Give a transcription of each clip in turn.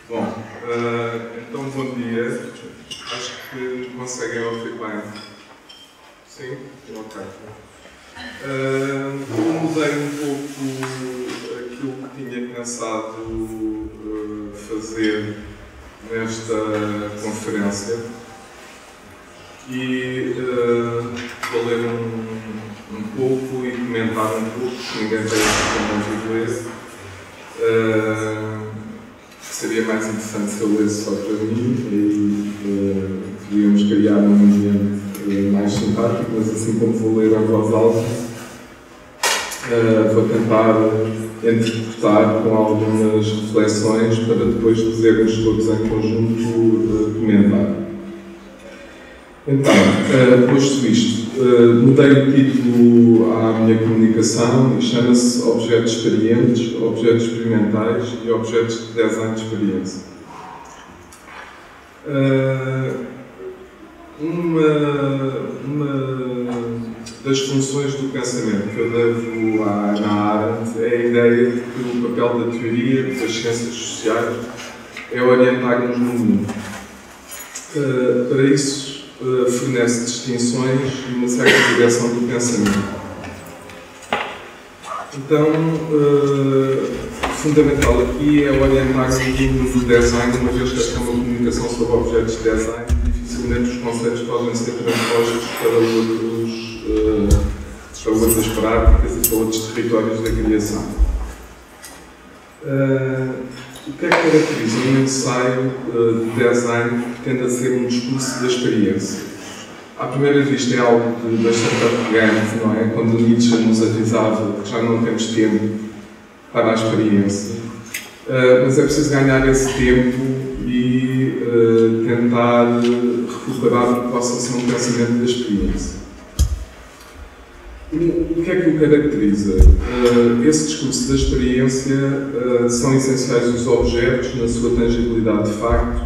Bom, então bom dia. Acho que conseguem ouvir bem. Sim? Ok. Mudei um pouco aquilo que tinha pensado fazer nesta conferência e vou ler um pouco e comentar um pouco, porque ninguém tem como ouvir ler. Seria mais interessante se eu lesse só para mim e podíamos criar um ambiente mais simpático, mas assim como vou ler em voz alta, vou tentar interpretar com algumas reflexões para depois podermos todos em conjunto comentar. Então, posto isto, mudei o título à minha comunicação e chama-se Objetos Experientes, Objetos Experimentais e Objetos de Design de Experiência. Uma das funções do pensamento que eu devo à Hannah Arendt é a ideia de que o papel da teoria das ciências sociais é orientar-nos no mundo. Para isso, fornece distinções e uma certa direção do pensamento. Então, fundamental aqui é orientar-nos no mundo do design, uma vez que esta é uma comunicação sobre objetos de design, dificilmente os conceitos podem ser transpostos para outras práticas e para outros territórios da criação. O que é que caracteriza um ensaio de design que tende a ser um discurso da experiência? À primeira vista é algo bastante arrogante, não é? Quando Nietzsche nos avisava que já não temos tempo para a experiência. Mas é preciso ganhar esse tempo e tentar recuperar o que possa ser um pensamento da experiência. O que é que o caracteriza? Esse discurso da experiência são essenciais os objetos na sua tangibilidade de facto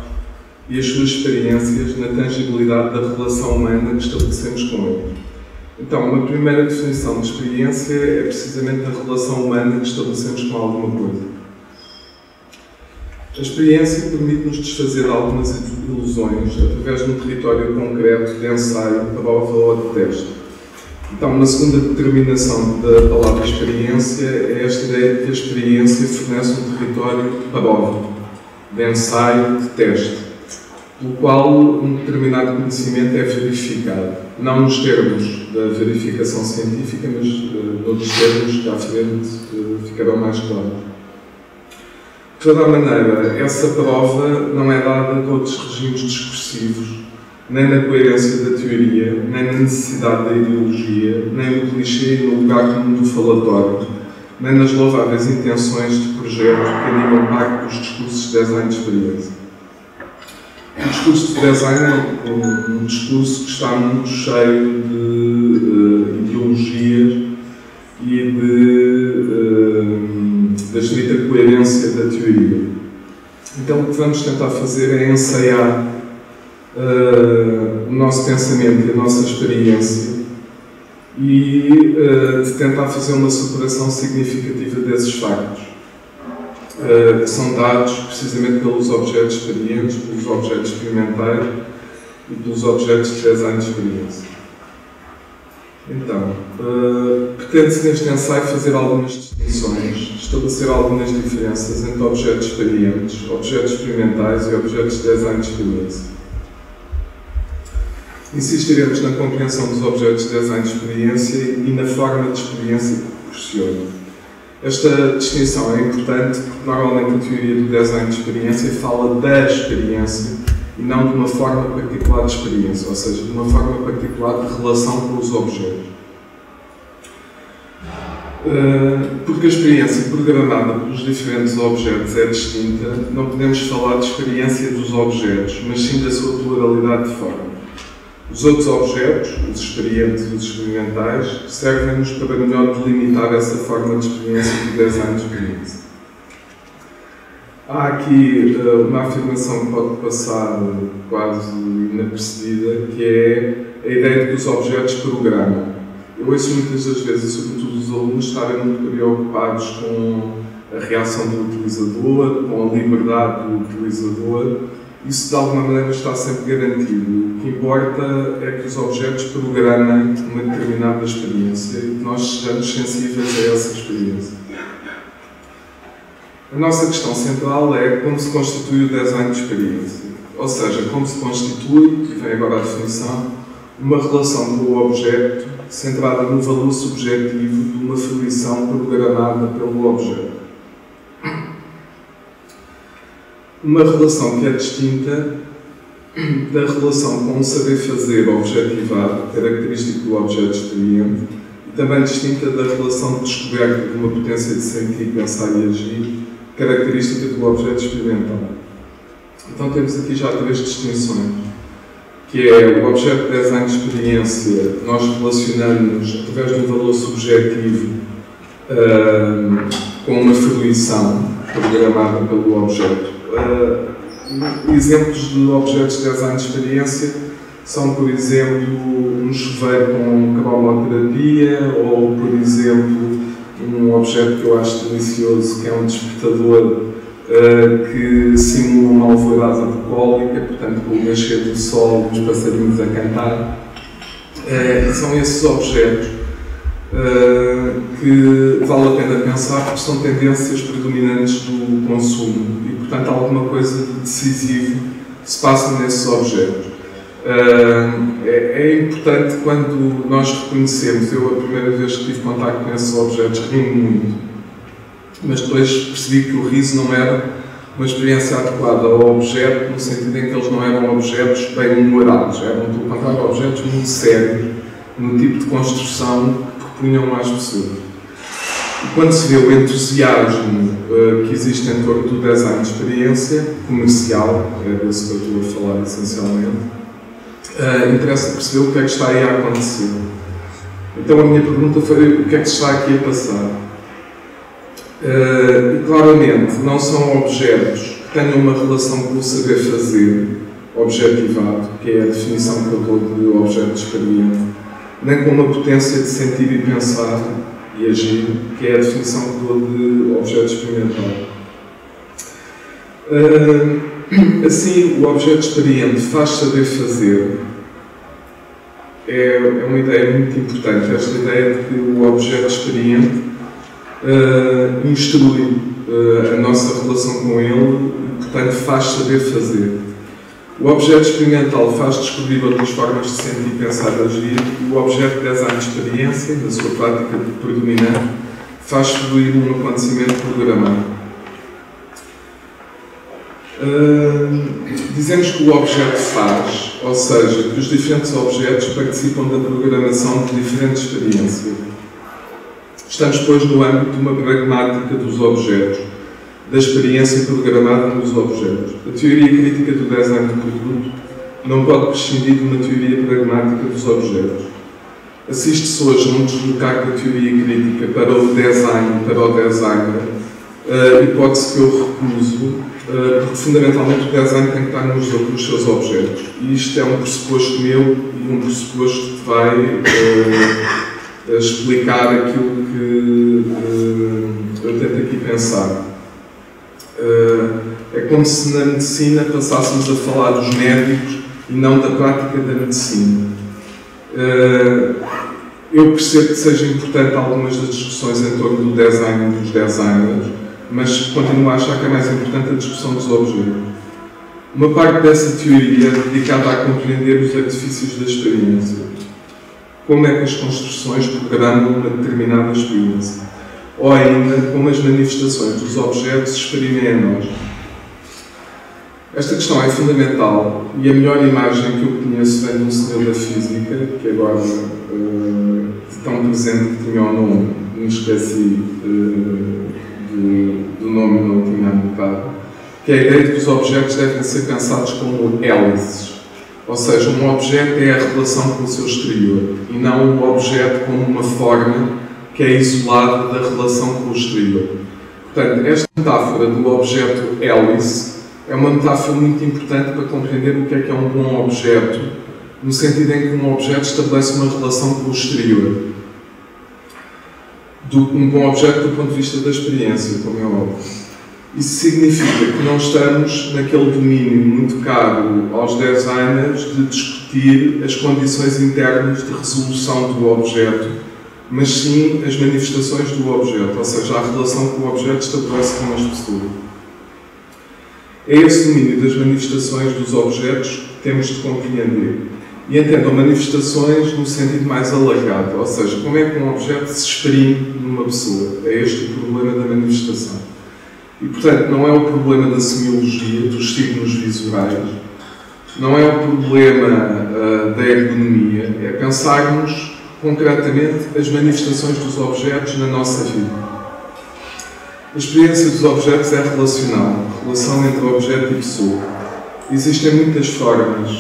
e as suas experiências na tangibilidade da relação humana que estabelecemos com eles. Então, uma primeira definição de experiência é precisamente a relação humana que estabelecemos com alguma coisa. A experiência permite-nos desfazer algumas ilusões através de um território concreto de ensaio, prova ou de teste. Então, uma segunda determinação da palavra experiência é esta ideia de que a experiência fornece um território de prova, de ensaio, de teste, pelo qual um determinado conhecimento é verificado, não nos termos da verificação científica, mas noutros termos que à frente ficarão mais claros. De toda maneira, essa prova não é dada de outros regimes discursivos, nem na coerência da teoria, nem na necessidade da ideologia, nem no clichê e no lugar comum do falatório, nem nas louváveis intenções de projeto que animam parte dos discursos de design de experiência. O discurso de design é um discurso que está muito cheio de ideologias e da estrita coerência da teoria. Então, o que vamos tentar fazer é ensaiar o nosso pensamento e a nossa experiência e de tentar fazer uma superação significativa desses factos, que são dados precisamente pelos objetos experientes, pelos objetos experimentais e pelos objetos de design de experiência. Então, pretende-se neste ensaio fazer algumas distinções, estabelecer algumas diferenças entre objetos experientes, objetos experimentais e objetos de design de experiência. Insistiremos na compreensão dos objetos de design de experiência e na forma de experiência que proporciona. Esta distinção é importante porque normalmente a teoria do design de experiência fala da experiência e não de uma forma particular de experiência, ou seja, de uma forma particular de relação com os objetos. Porque a experiência programada pelos diferentes objetos é distinta, não podemos falar de experiência dos objetos, mas sim da sua pluralidade de formas. Os outros objetos, os experientes e os experimentais, servem-nos para melhor delimitar essa forma de experiência do design de experiência. Há aqui uma afirmação que pode passar quase inapercebida, que é a ideia de que os objetos programam. Eu ouço muitas das vezes, sobretudo os alunos, estarem muito preocupados com a reação do utilizador, com a liberdade do utilizador. Isso de alguma maneira está sempre garantido. O que importa é que os objetos programem uma determinada experiência e que nós sejamos sensíveis a essa experiência. A nossa questão central é como se constitui o design de experiência. Ou seja, como se constitui, e vem agora a definição, uma relação com o objeto centrada no valor subjetivo de uma fruição programada pelo objeto. Uma relação que é distinta da relação com o saber fazer objetivado, característico do objeto experiente, e também distinta da relação de descoberta de uma potência de sentir, pensar e agir, característica do objeto experimental. Então temos aqui já três distinções, que é o objeto de design de experiência, nós relacionamos através de um valor subjetivo com uma fruição programada pelo objeto. Exemplos de objetos de design de experiência são, por exemplo, um chuveiro com cromoterapia ou, por exemplo, um objeto que eu acho delicioso, que é um despertador que simula uma alvorada bucólica, portanto, com o nascer do sol e os passarinhos a cantar. São esses objetos que vale a pena pensar porque são tendências predominantes do consumo e, portanto, alguma coisa de decisivo se passa nesses objetos. É importante quando nós reconhecemos, eu a primeira vez que tive contacto com esses objetos ri-me muito, mas depois percebi que o riso não era uma experiência adequada ao objeto, no sentido em que eles não eram objetos bem-humorados, eram, pelo contrário, objetos muito sérios no tipo de construção que punham às pessoas. E quando se vê o entusiasmo que existe em torno do design de experiência comercial, é desse que eu estou a falar essencialmente, interessa perceber o que é que está aí a acontecer. Então a minha pergunta foi o que é que está aqui a passar. E claramente não são objetos que tenham uma relação com o saber fazer objetivado, que é a definição que eu dou de objeto experiente, nem com uma potência de sentir e pensar e agir, que é a definição que dou de objeto experimental. Assim, o objeto experiente faz saber fazer. É uma ideia muito importante, esta ideia de que o objeto experiente instrui a nossa relação com ele e, portanto, faz saber fazer. O objeto experimental faz descobrir outras formas de sentir, pensar e agir, e o objeto de design de experiência, na sua prática predominante, faz fluir um acontecimento programado. Dizemos que o objeto faz, ou seja, que os diferentes objetos participam da programação de diferentes experiências. Estamos, pois, no âmbito de uma pragmática dos objetos, da experiência programada nos objetos. A teoria crítica do design do produto não pode prescindir de uma teoria pragmática dos objetos. Assiste-se hoje num deslocar da teoria crítica para o design, para o designer, hipótese que eu recuso, porque fundamentalmente o design tem que estar nos seus objetos. E isto é um pressuposto meu e um pressuposto que vai explicar aquilo que eu tento aqui pensar. É como se na medicina passássemos a falar dos médicos e não da prática da medicina. Eu percebo que seja importante algumas das discussões em torno do design e dos designers, mas continuo a achar que é mais importante a discussão dos objetos. Uma parte dessa teoria é dedicada a compreender os artifícios da experiência. Como é que as construções programam uma determinada experiência? Ou ainda, como as manifestações dos objetos se exprimem em nós. Esta questão é fundamental e a melhor imagem que eu conheço vem de um senhor da física, que agora tão presente que tinha o nome, me esqueci do nome, não tinha anotado, que é a ideia de que os objetos devem ser pensados como hélices. Ou seja, um objeto é a relação com o seu exterior e não o objeto como uma forma que é isolada da relação com o exterior. Portanto, esta metáfora do objeto hélice é uma metáfora muito importante para compreender o que é um bom objeto, no sentido em que um objeto estabelece uma relação com o exterior. um bom objeto do ponto de vista da experiência, como é óbvio. Isso significa que não estamos naquele domínio muito caro aos designers de discutir as condições internas de resolução do objeto, mas sim as manifestações do objeto, ou seja, a relação que o objeto estabelece com as pessoas. É esse domínio das manifestações dos objetos que temos de compreender. E entendam manifestações no sentido mais alargado, ou seja, como é que um objeto se exprime numa pessoa. É este o problema da manifestação. E, portanto, não é o problema da semiologia, dos signos visuais, não é o problema da ergonomia, é pensarmos concretamente as manifestações dos objetos na nossa vida. A experiência dos objetos é relacional, relação entre objeto e pessoa. Existem muitas formas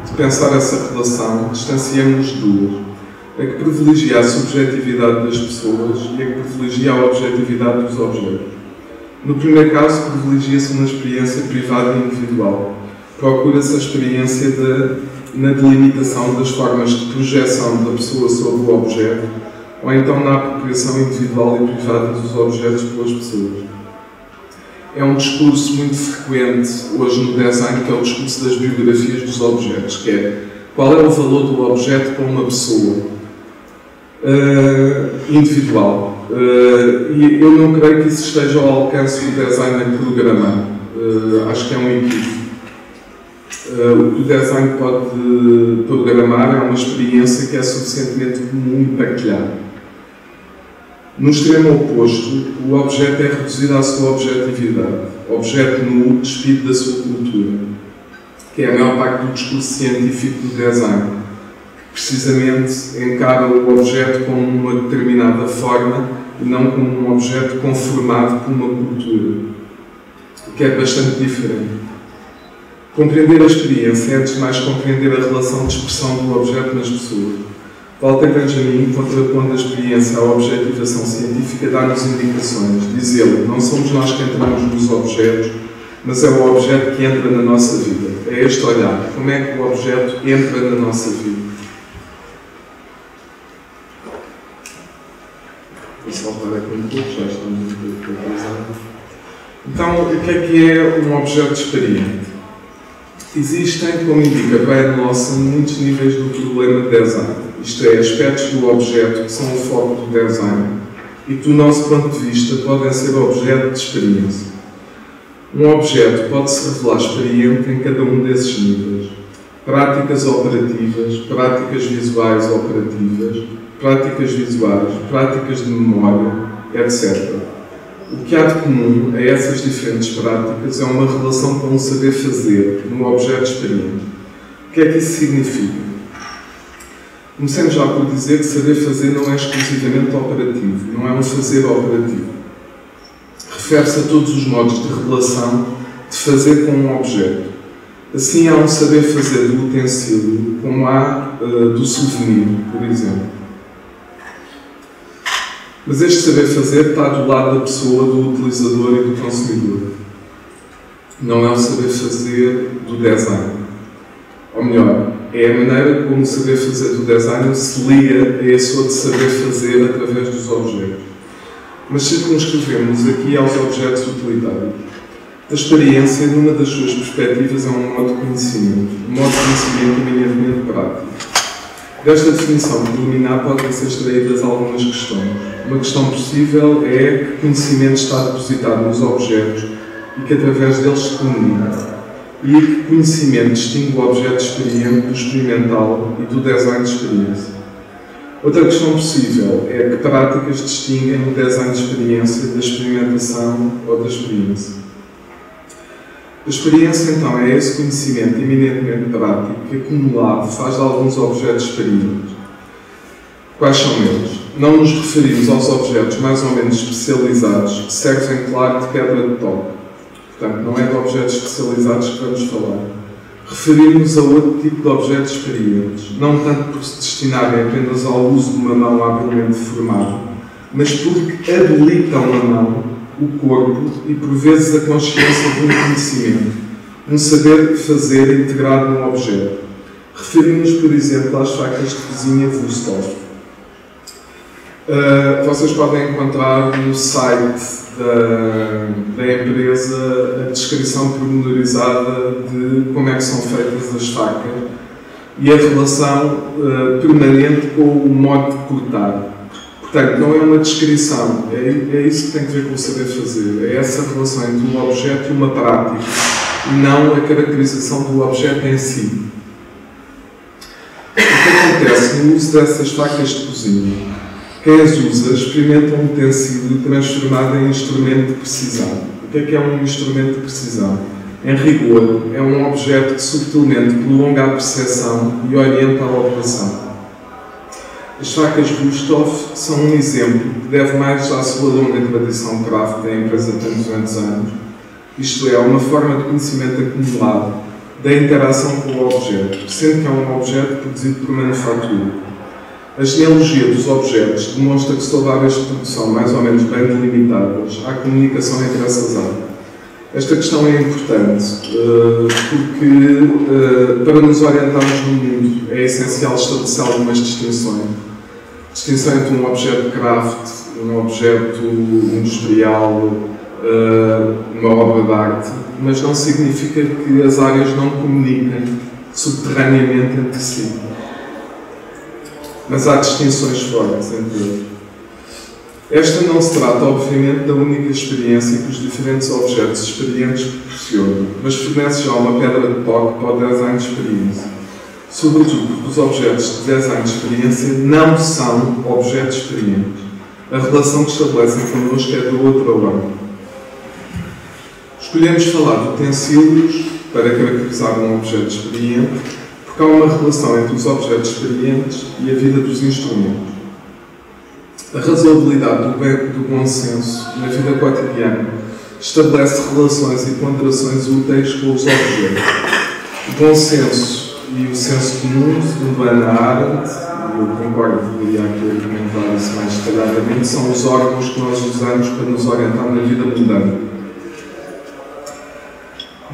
de pensar essa relação, distanciamos de duas. A que privilegia a subjetividade das pessoas e a que privilegia a objetividade dos objetos. No primeiro caso, privilegia-se uma experiência privada e individual. Procura-se a experiência na delimitação das formas de projeção da pessoa sobre o objeto, ou então na apropriação individual e privada dos objetos pelas pessoas. É um discurso muito frequente hoje no design, que é o discurso das biografias dos objetos, que é qual é o valor do objeto para uma pessoa individual. E eu não creio que isso esteja ao alcance do design a programar. Acho que é um equívoco. O que o design pode programar é uma experiência que é suficientemente comum e partilhada. No extremo oposto, o objeto é reduzido à sua objetividade. O objeto nu despido da sua cultura, que é a maior parte do discurso científico do design, que precisamente encara o objeto como uma determinada forma e não como um objeto conformado por uma cultura, o que é bastante diferente. Compreender a experiência é, antes de mais, compreender a relação de expressão do objeto nas pessoas. Walter Benjamin, contrapondo a experiência à objetivação científica, dá-nos indicações. Diz ele, não somos nós que entramos nos objetos, mas é o objeto que entra na nossa vida. É este olhar. Como é que o objeto entra na nossa vida? Vou salvar aqui um pouco, já estamos um pouco atrasados. Então, o que é um objeto experiente? Existem, como indica Brian Lawson, muitos níveis do problema de design. Isto é, aspectos do objeto que são o foco do design e que, do nosso ponto de vista, podem ser objeto de experiência. Um objeto pode-se revelar experiente em cada um desses níveis. Práticas operativas, práticas visuais operativas, práticas visuais, práticas de memória, etc. O que há de comum a essas diferentes práticas é uma relação com o saber fazer no objeto experiente. O que é que isso significa? Comecemos já por dizer que saber fazer não é exclusivamente operativo, não é um fazer operativo. Refere-se a todos os modos de relação de fazer com um objeto. Assim, há um saber fazer do utensílio, como há do souvenir, por exemplo. Mas este saber fazer está do lado da pessoa, do utilizador e do consumidor. Não é o saber fazer do design. Ou melhor, é a maneira como o saber fazer do design se liga a esse outro saber fazer através dos objetos. Mas circunscrevemos aqui aos objetos utilitários. A experiência, numa das suas perspectivas, é um modo de conhecimento. Um modo de conhecimento eminentemente prático. Desta definição preliminar podem ser extraídas algumas questões. Uma questão possível é que conhecimento está depositado nos objetos e que através deles se comunica. E que conhecimento distingue o objeto experiente do experimental e do design de experiência. Outra questão possível é que práticas distinguem o design de experiência da experimentação ou da experiência. A experiência, então, é esse conhecimento eminentemente prático que, acumulado, faz de alguns objetos experientes. Quais são eles? Não nos referimos aos objetos mais ou menos especializados que servem, claro, de pedra de toque. Portanto, não é de objetos especializados que vamos falar. Referimos a outro tipo de objetos experientes, não tanto por se destinarem apenas ao uso de uma mão habilmente formada, mas porque habilitam a mão, o corpo e, por vezes, a consciência de um conhecimento, um saber fazer integrado num objeto. Referimos, por exemplo, às facas de cozinha Wusthof. Vocês podem encontrar no site da empresa a descrição pormenorizada de como é que são feitas as facas e a relação permanente com o modo de cortar. Portanto, não é uma descrição, é isso que tem que ver com o saber fazer, é essa relação entre um objeto e uma prática, e não a caracterização do objeto em si. O que acontece no uso dessas facas de cozinha? Quem as usa experimenta um utensílio transformado em instrumento de precisão. O que é um instrumento de precisão? Em rigor, é um objeto que subtilmente prolonga a percepção e orienta a operação. As facas Wüsthof são um exemplo que deve mais à sua longa tradição craft da empresa tem 200 anos, isto é, uma forma de conhecimento acumulado da interação com o objeto, sendo que é um objeto produzido por manufatura. A genealogia dos objetos demonstra que sob áreas de produção mais ou menos bem delimitadas há comunicação entre essas áreas. Esta questão é importante porque para nos orientarmos no mundo é essencial estabelecer algumas distinções. Distinção entre um objeto craft, um objeto industrial, uma obra de arte, mas não significa que as áreas não comuniquem subterraneamente entre si. Mas há distinções fortes entre eles. Esta não se trata, obviamente, da única experiência que os diferentes objetos experientes proporcionam, mas fornece já uma pedra de toque para o design de experiência. Sobretudo porque os objetos de design de experiência não são objetos experientes. A relação que estabelecem connosco é de outra ordem. Escolhemos falar de utensílios para caracterizar um objeto experiente, porque há uma relação entre os objetos experientes e a vida dos instrumentos. A razoabilidade do bom senso na vida cotidiana estabelece relações e ponderações úteis com os objetos. O bom senso e o senso comum, segundo Hannah Arendt, e eu concordo, deveria aqui comentar isso mais detalhadamente, são os órgãos que nós usamos para nos orientar na vida mundana.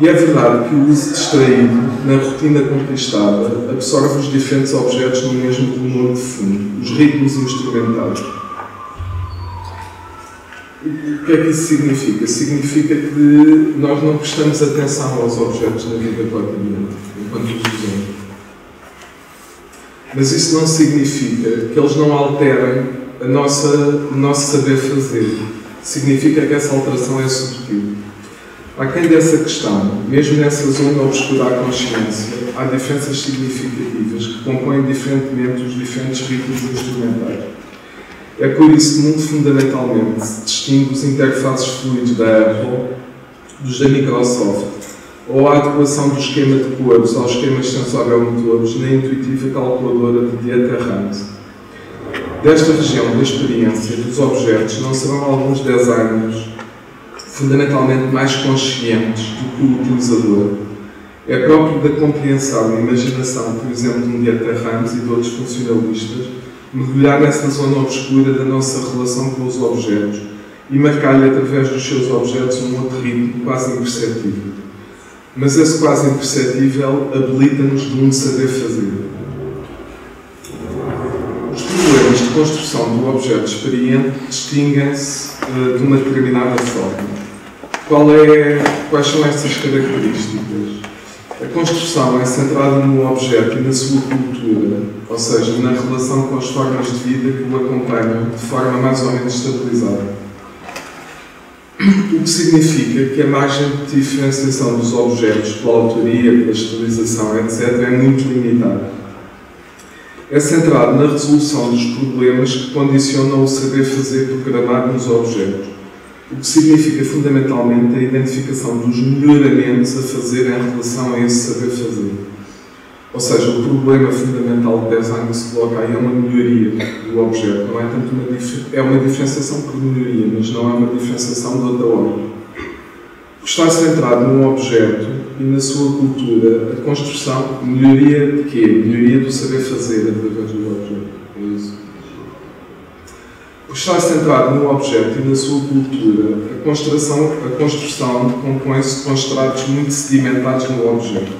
E é verdade que o uso distraído, na rotina conquistada, absorve os diferentes objetos no mesmo rumor de fundo, os ritmos instrumentais. O que é que isso significa? Significa que nós não prestamos atenção aos objetos na vida cotidiana, enquanto os usamos. Mas isso não significa que eles não alterem o nosso saber fazer. Significa que essa alteração é subtil. Há quem dessa questão, mesmo nessa zona obscura à consciência, há diferenças significativas que compõem diferentemente os diferentes ritmos instrumentais. É por isso que, muito fundamentalmente, se distingue os interfaces fluidos da Apple dos da Microsoft, ou a adequação do esquema de cores aos esquemas sensoriomotores na intuitiva calculadora de Dieter Rams. Desta região da experiência dos objetos não serão alguns designers fundamentalmente mais conscientes do que o utilizador. É próprio da compreensão e imaginação, por exemplo, de um Dieter Rams e de outros funcionalistas, mergulhar nessa zona obscura da nossa relação com os objetos e marcar-lhe através dos seus objetos um outro ritmo quase imperceptível. Mas esse quase imperceptível habilita-nos de um saber fazer. Os problemas de construção do objeto experiente distinguem-se de uma determinada forma. Quais são essas características? A construção é centrada no objeto e na sua cultura, ou seja, na relação com as formas de vida que o acompanham de forma mais ou menos estabilizada. O que significa que a margem de diferenciação dos objetos pela autoria, pela estilização, etc., é muito limitada. É centrado na resolução dos problemas que condicionam o saber fazer programado nos objetos, o que significa fundamentalmente a identificação dos melhoramentos a fazer em relação a esse saber fazer. Ou seja, o problema fundamental do design que se coloca aí é uma melhoria do objeto, não é tanto uma diferenciação por melhoria, mas não é uma diferenciação de outra ordem. Está centrado num objeto e na sua cultura, a construção, melhoria de quê? Melhoria do saber fazer através do objeto. É isso. Está centrado no objeto e na sua cultura, a construção compõe-se de constratos muito sedimentados no objeto.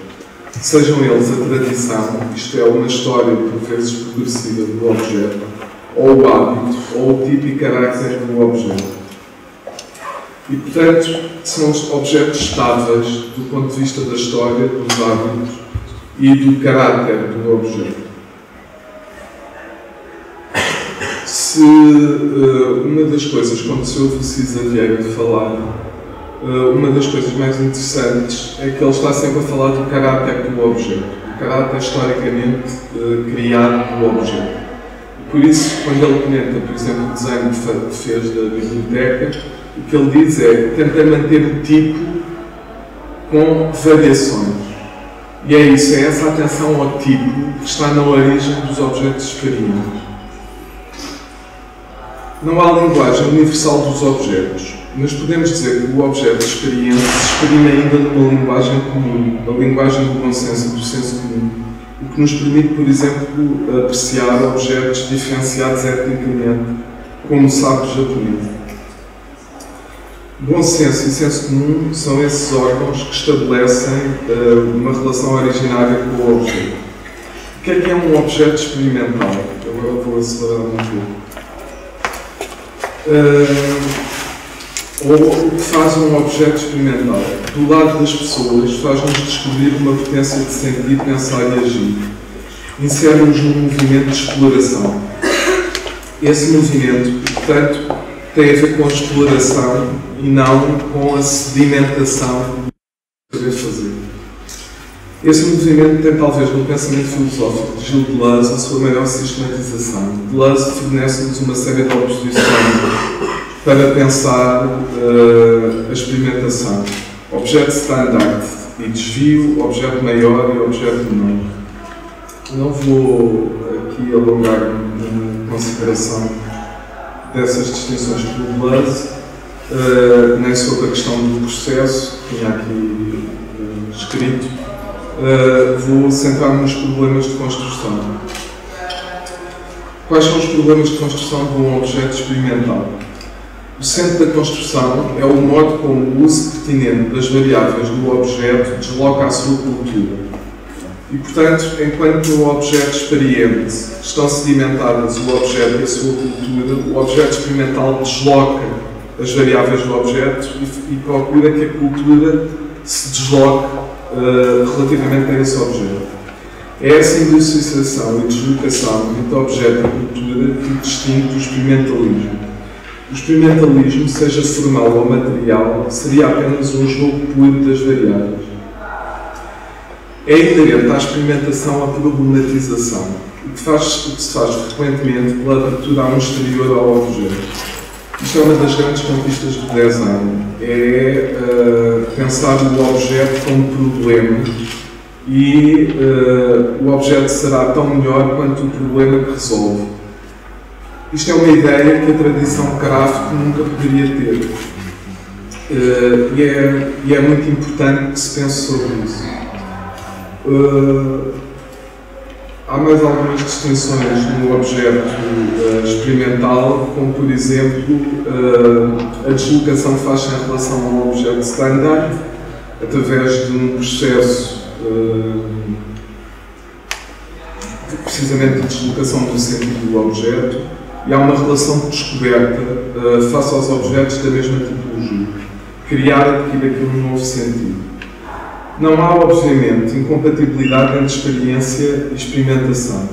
Sejam eles a tradição, isto é, uma história por vezes progressiva do objeto, ou o hábito, ou o tipo e caráter do objeto. E, portanto, são objetos estáveis do ponto de vista da história, dos hábitos e do caráter do objeto. Se uma das coisas, quando se ouve o Cisa Vieira falar, uma das coisas mais interessantes é que ele está sempre a falar do caráter do objeto, do caráter historicamente criado do objeto. E por isso, quando ele comenta, por exemplo, o desenho que fez da biblioteca, o que ele diz é: tentei manter o tipo com variações. E é isso, é essa atenção ao tipo que está na origem dos objetos experientes. Não há linguagem universal dos objetos, mas podemos dizer que o objeto experiente se exprime ainda numa linguagem comum, a linguagem do bom senso e do senso comum, o que nos permite, por exemplo, apreciar objetos diferenciados etnicamente, como o sapo japonês. Bom senso e senso comum são esses órgãos que estabelecem uma relação originária com o objeto. O que é um objeto experimental? Agora vou acelerar um pouco. Ou o que faz um objeto experimental? Do lado das pessoas, faz-nos descobrir uma potência de sentir, pensar e agir. Insere-nos num movimento de exploração. Esse movimento, portanto, tem a ver com a exploração e não com a sedimentação do saber fazer. Esse movimento tem, talvez, no pensamento filosófico de Gilles Deleuze, a sua maior sistematização. Deleuze fornece-nos uma série de oposições para pensar a experimentação. Objeto standard e desvio, objeto maior e objeto menor. Não vou aqui alongar-me na consideração dessas distinções por Deleuze, nem sobre a questão do processo, que tinha aqui escrito. Vou centrar-me nos problemas de construção. Quais são os problemas de construção de um objeto experimental? O centro da construção é o modo como o uso pertinente das variáveis do objeto desloca a sua cultura. E, portanto, enquanto no objeto experiente estão sedimentadas o objeto e a sua cultura, o objeto experimental desloca as variáveis do objeto e procura que a cultura se desloque relativamente a esse objeto. É essa indociação e deslocação entre objeto e cultura que distingue o experimentalismo. O experimentalismo, seja formal ou material, seria apenas um jogo puro das variáveis. É inerente à experimentação a problematização, o que se faz frequentemente pela abertura a um exterior ao objeto. Isto é uma das grandes conquistas do design, pensar o objeto como problema e o objeto será tão melhor quanto o problema que resolve. Isto é uma ideia que a tradição craft nunca poderia ter e é muito importante que se pense sobre isso. Há mais algumas distinções no objeto experimental, como por exemplo a deslocação faz-se em relação ao objeto standard, através de um processo precisamente de deslocação do sentido do objeto, e há uma relação de descoberta face aos objetos da mesma tipologia, criar adquirir aqui um novo sentido. Não há, obviamente, incompatibilidade entre experiência e experimentação.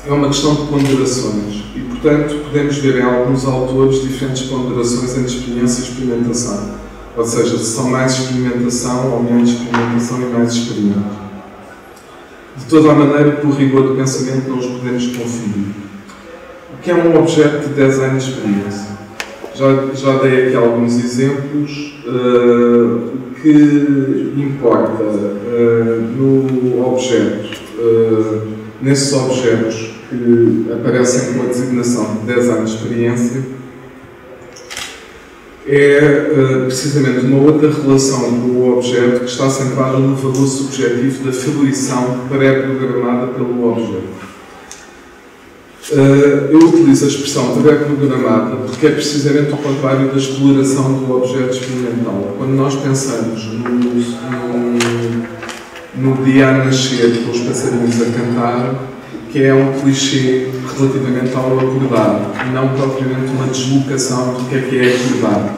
É uma questão de ponderações e, portanto, podemos ver em alguns autores diferentes ponderações entre experiência e experimentação. Ou seja, se são mais experimentação ou menos experimentação e mais experiência. De toda a maneira, por rigor do pensamento, não os podemos confundir. O que é um objeto de design de experiência? Já dei aqui alguns exemplos. O que importa no objeto, nesses objetos que aparecem com a designação de design de experiência, é precisamente uma outra relação com o objeto que está centrada no valor subjetivo da fruição pré-programada pelo objeto. Eu utilizo a expressão pré-programada porque é precisamente o contrário da exploração do objeto experimental. Quando nós pensamos no dia a nascer com os passarinhos a cantar, o que é um clichê relativamente ao acordar, não propriamente uma deslocação do que é acordar.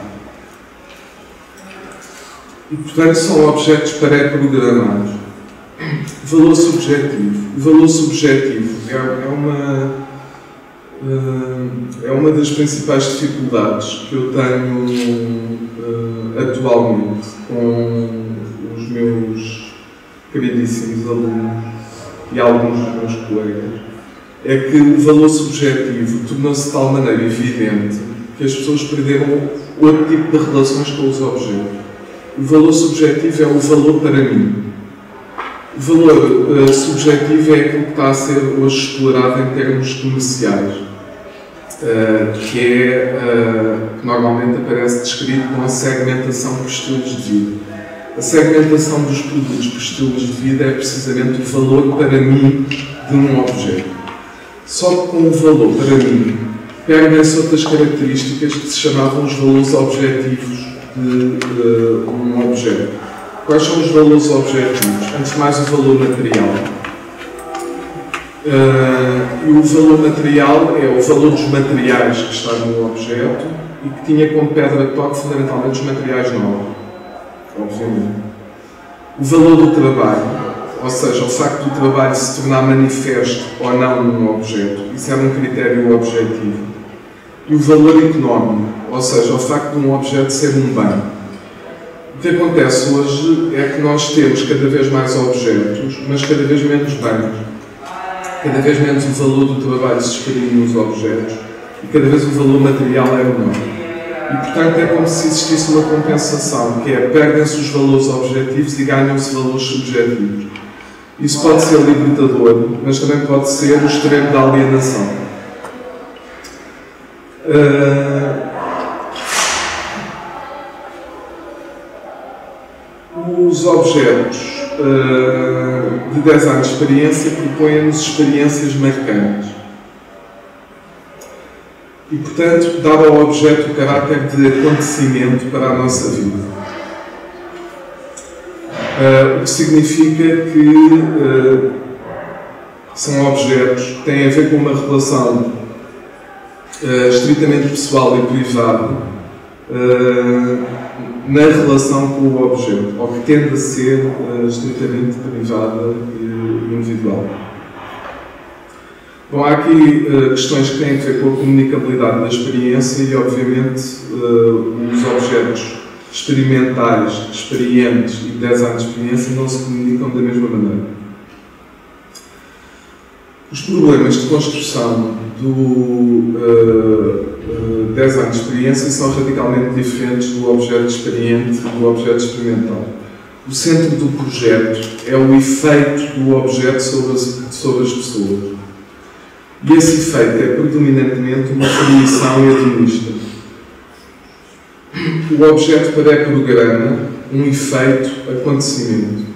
E, portanto, são objetos pré-programados. Valor subjetivo. O valor subjetivo é uma das principais dificuldades que eu tenho atualmente com os meus queridíssimos alunos e alguns dos meus colegas. É que o valor subjetivo tornou-se de tal maneira evidente que as pessoas perderam outro tipo de relações com os objetos. O valor subjetivo é o valor para mim. O valor subjetivo é aquilo que está a ser hoje explorado em termos comerciais, que normalmente aparece descrito com a segmentação por estilos de vida. A segmentação dos produtos por estilos de vida é precisamente o valor para mim de um objeto. Só que com o valor para mim perdem-se outras características que se chamavam os valores objetivos de um objeto. Quais são os valores objetivos? Antes de mais, o valor material. E o valor material é o valor dos materiais que está no objeto e que tinha como pedra de toque fundamentalmente os materiais novos, obviamente. O valor do trabalho, ou seja, o facto do trabalho se tornar manifesto ou não num objeto, isso era um critério objetivo. E o valor económico, ou seja, o facto de um objeto ser um bem. O que acontece hoje é que nós temos cada vez mais objetos, mas cada vez menos bens. Cada vez menos o valor do trabalho se exprime nos objetos e cada vez o valor material é menor. E, portanto, é como se existisse uma compensação, que é perdem-se os valores objetivos e ganham-se valores subjetivos. Isso pode ser libertador, mas também pode ser o extremo da alienação. Os objetos de design de experiência propõem-nos experiências marcantes. E, portanto, dá ao objeto o caráter de acontecimento para a nossa vida. O que significa que são objetos que têm a ver com uma relação estritamente pessoal e privada na relação com o objeto, ou que tende a ser estritamente privada e individual. Bom, há aqui questões que têm a ver com a comunicabilidade da experiência e, obviamente, os objetos experimentais, experientes e design de experiência não se comunicam da mesma maneira. Os problemas de construção do design de experiência são radicalmente diferentes do objeto experiente e do objeto experimental. O centro do projeto é o efeito do objeto sobre as pessoas. E esse efeito é predominantemente uma fruição hedonista. O objeto pré-programa um efeito acontecimento.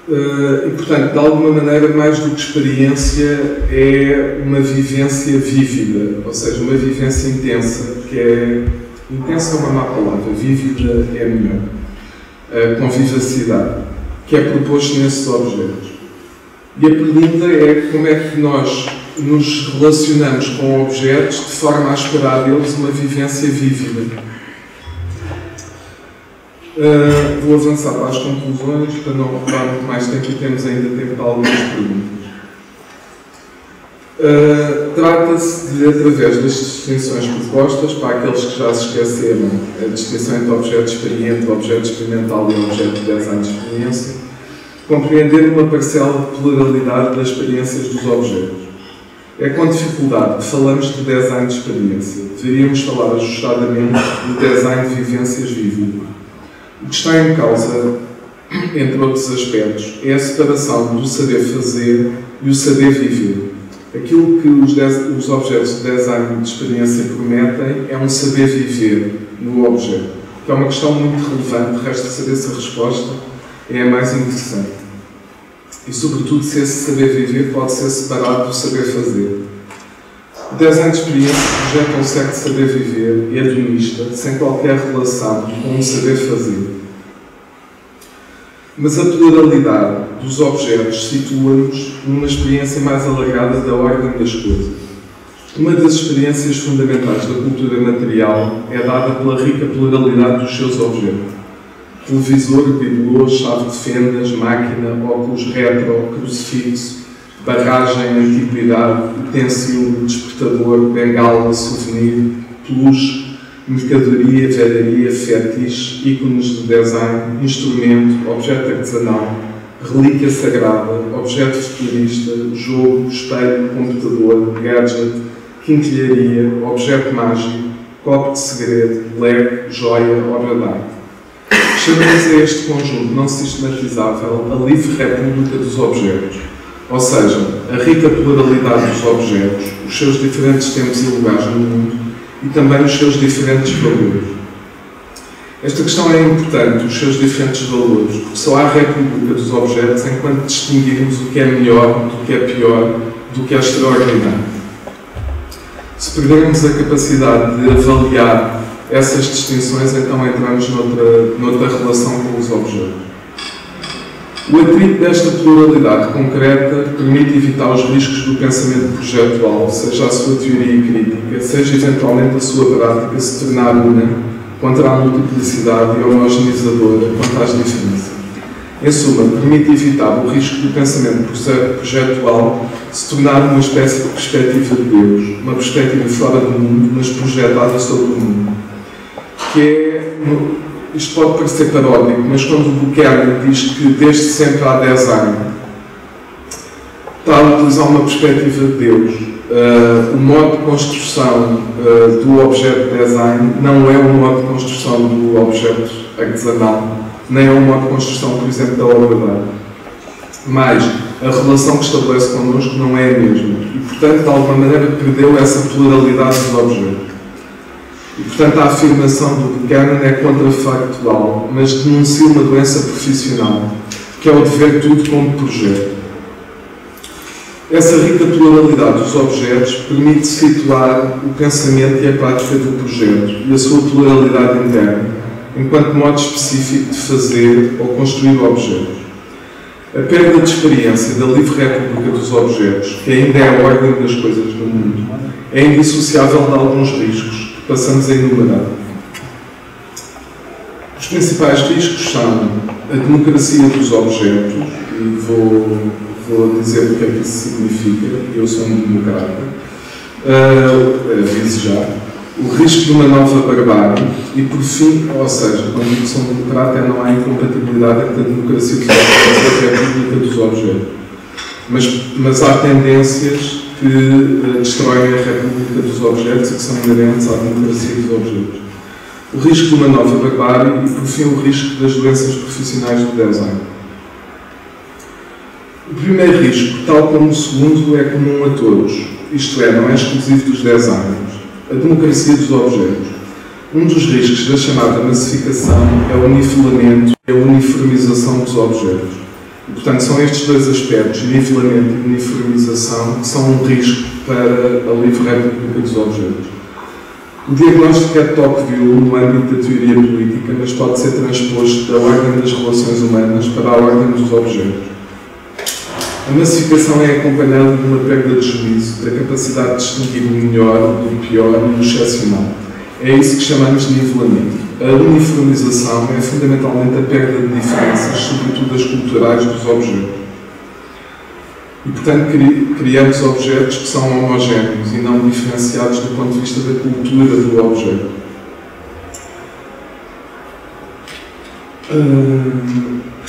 E, portanto, de alguma maneira, mais do que experiência, é uma vivência vívida, ou seja, uma vivência intensa, que é... Intensa é uma má palavra, vívida é melhor. Com vivacidade, que é proposto nesses objetos. E a pergunta é como é que nós nos relacionamos com objetos de forma a esperar deles uma vivência vívida. Vou avançar para as conclusões, para não ocupar muito mais tempo e temos ainda tempo para algumas perguntas. Trata-se de, através das distinções propostas, para aqueles que já se esqueceram, a distinção entre objeto experiente, objeto experimental e objeto de design de experiência, compreender uma parcela de pluralidade das experiências dos objetos. É com dificuldade que falamos de design de experiência. Deveríamos falar ajustadamente de design de vivências vívidas. O que está em causa, entre outros aspectos, é a separação do saber fazer e o saber viver. Aquilo que os objetos de design de experiência prometem é um saber viver no objeto, que é uma questão muito relevante, resta saber se a resposta é a mais interessante. E, sobretudo, se esse saber viver pode ser separado do saber fazer. O design de experiência projeta um certo saber viver hedonista, sem qualquer relação com o saber fazer. Mas a pluralidade dos objetos situa-nos numa experiência mais alargada da ordem das coisas. Uma das experiências fundamentais da cultura material é dada pela rica pluralidade dos seus objetos. Televisor, bibelô, chave de fendas, máquina, óculos retro, crucifixo, barragem, antiguidade, utensílio, despertador, bengala, souvenir, peluche, mercadoria, velharia, fetiche, ícones de design, instrumento, objeto artesanal, relíquia sagrada, objeto futurista, jogo, espelho, computador, gadget, quinquilharia, objeto mágico, copo de segredo, leque, joia, obra de arte. Chamamos a este conjunto não sistematizável a livre república dos objetos, ou seja, a rica pluralidade dos objetos, os seus diferentes tempos e lugares no mundo e também os seus diferentes valores. Esta questão é importante, os seus diferentes valores, porque só há república dos objetos enquanto distinguirmos o que é melhor, do que é pior, do que é extraordinário. Se perdermos a capacidade de avaliar essas distinções, então entramos noutra relação com os objetos. O atrito desta pluralidade concreta permite evitar os riscos do pensamento projetual, seja a sua teoria crítica, seja eventualmente a sua prática se tornar una contra a multiplicidade e homogeneizadora quanto às diferenças. Em suma, permite evitar o risco do pensamento projetual se tornar uma espécie de perspectiva de Deus, uma perspectiva fora do mundo, mas projetada sobre o mundo. Isto pode parecer paródico, mas quando o Buchanan diz que desde sempre há design, está a utilizar uma perspectiva de Deus. O modo de construção do objeto design não é o modo de construção do objeto artesanal, nem é o modo de construção, por exemplo, da obra de arte. Mas a relação que estabelece connosco não é a mesma. E, portanto, de alguma maneira, perdeu essa pluralidade dos objetos. E, portanto, a afirmação do Buchanan é contrafactual, mas denuncia uma doença profissional, que é o de ver tudo como projeto. Essa rica pluralidade dos objetos permite situar o pensamento e a prática do projeto e a sua pluralidade interna, enquanto modo específico de fazer ou construir objetos. A perda de experiência da livre república dos objetos, que ainda é a ordem das coisas no mundo, é indissociável de alguns riscos que passamos a enumerar. Os principais riscos são a democracia dos objetos, e vou dizer o que é que isso significa, eu sou um democrata, aviso já, o risco de uma nova barbárie e, por fim, ou seja, quando digo que sou um democrata, não há incompatibilidade entre a democracia dos objetos e a república dos objetos. Mas há tendências que destroem a república dos objetos e que são inerentes à democracia dos objetos. O risco de uma nova barbárie e, por fim, o risco das doenças profissionais do design. O primeiro risco, tal como o segundo, é comum a todos, isto é, não é exclusivo dos designers. A democracia dos objetos. Um dos riscos da chamada massificação é o nivelamento e a uniformização dos objetos. E, portanto, são estes dois aspectos, nivelamento e uniformização, que são um risco para a livre república dos objetos. O diagnóstico é de Tocqueville no âmbito da teoria política, mas pode ser transposto da ordem das relações humanas para a ordem dos objetos. A massificação é acompanhada de uma perda de juízo, da capacidade de distinguir o melhor, do pior e do excepcional. É isso que chamamos de nivelamento. A uniformização é fundamentalmente a perda de diferenças, sobretudo as culturais, dos objetos. E, portanto, criamos objetos que são homogéneos e não diferenciados do ponto de vista da cultura do objeto.